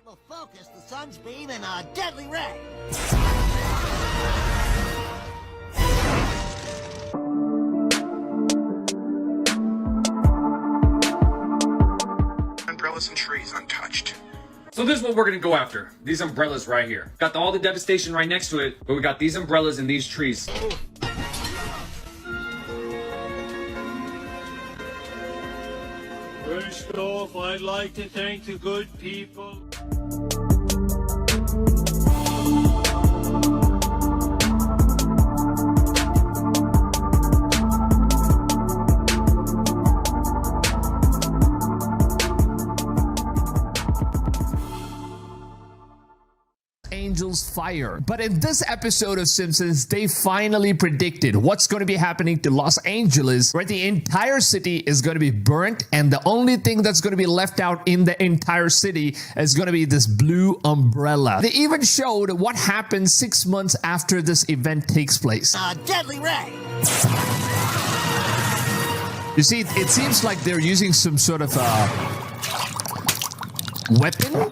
I will focus the sun's beam in a deadly ray. Umbrellas and trees untouched. So this is what we're gonna go after. These umbrellas right here. Got all the devastation right next to it, but we got these umbrellas and these trees. First off, I'd like to thank the good people. Angeles fire. But in this episode of Simpsons, they finally predicted what's going to be happening to Los Angeles, where the entire city is going to be burnt, and the only thing that's going to be left out in the entire city is going to be this blue umbrella. They even showed what happens 6 months after this event takes place. A deadly ray. You see, it seems like they're using some sort of weapon.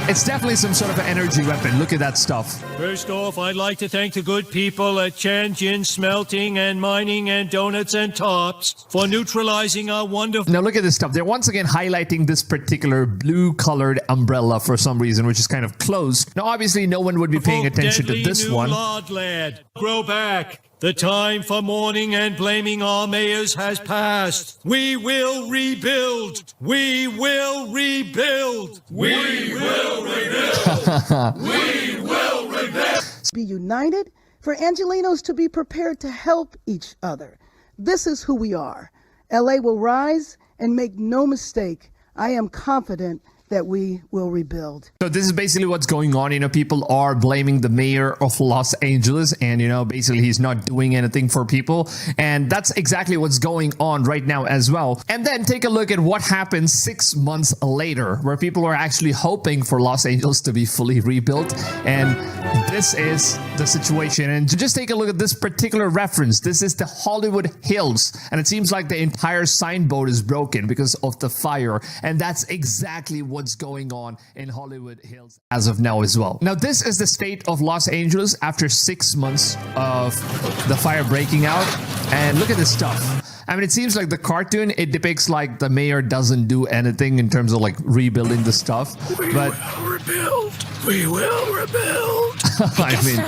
It's definitely some sort of an energy weapon. Look at that stuff. First off, I'd like to thank the good people at Tianjin Smelting and Mining and Donuts and Tops for neutralizing our wonderful... Now look at this stuff. They're once again highlighting this particular blue-colored umbrella for some reason, which is kind of closed. Now obviously no one would be paying attention to this one. Lord lad, grow back. The time for mourning and blaming our mayors has passed. We will rebuild. We will rebuild. We will rebuild. We will rebuild. Be united, for Angelinos to be prepared to help each other. This is who we are. LA will rise, and make no mistake, I am confident that we will rebuild. So this is basically what's going on. You know, people are blaming the mayor of Los Angeles, and you know, basically he's not doing anything for people, and that's exactly what's going on right now as well. And then take a look at what happens 6 months later, where people are actually hoping for Los Angeles to be fully rebuilt, and this is the situation. And to just take a look at this particular reference, this is the Hollywood Hills, and it seems like the entire signboard is broken because of the fire, and that's exactly what's going on in Hollywood Hills as of now as well. Now this is the state of Los Angeles after 6 months of the fire breaking out, and look at this stuff. I mean, it seems like the cartoon, it depicts like the mayor doesn't do anything in terms of like rebuilding the stuff. We will rebuild. We will rebuild. I mean,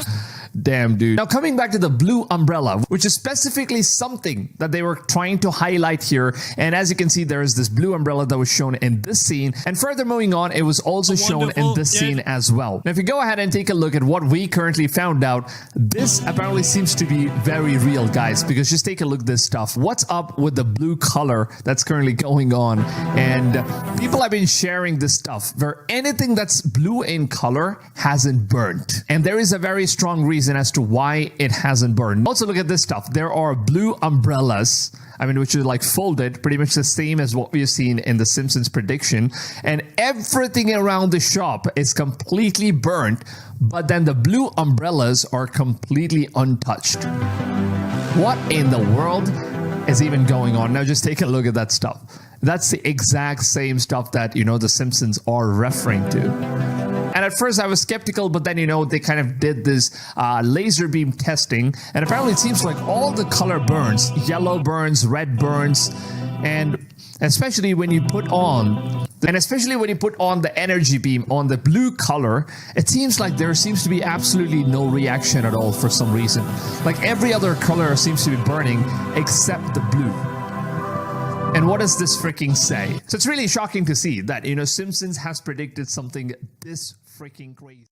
damn, dude. Now, coming back to the blue umbrella, which is specifically something that they were trying to highlight here. And as you can see, there is this blue umbrella that was shown in this scene. And further moving on, it was also shown in this scene as well. Now, if you go ahead and take a look at what we currently found out, this apparently seems to be very real, guys, because just take a look at this stuff. What's up with the blue color that's currently going on? And people have been sharing this stuff where anything that's blue in color hasn't burnt. And there is a very strong reason as to why it hasn't burned. Also, look at this stuff. There are blue umbrellas, I mean, which are like folded, pretty much the same as what we've seen in the Simpsons prediction. And everything around the shop is completely burnt, but then the blue umbrellas are completely untouched. What in the world is even going on? Now just take a look at that stuff. That's the exact same stuff that, you know, the Simpsons are referring to. And at first I was skeptical, but then, you know, they kind of did this laser beam testing, and apparently it seems like all the color burns. Yellow burns, red burns, and especially when you put on the energy beam on the blue color, it seems like there seems to be absolutely no reaction at all for some reason. Like every other color seems to be burning except the blue. And what does this freaking say? So it's really shocking to see that, you know, Simpsons has predicted something this freaking crazy.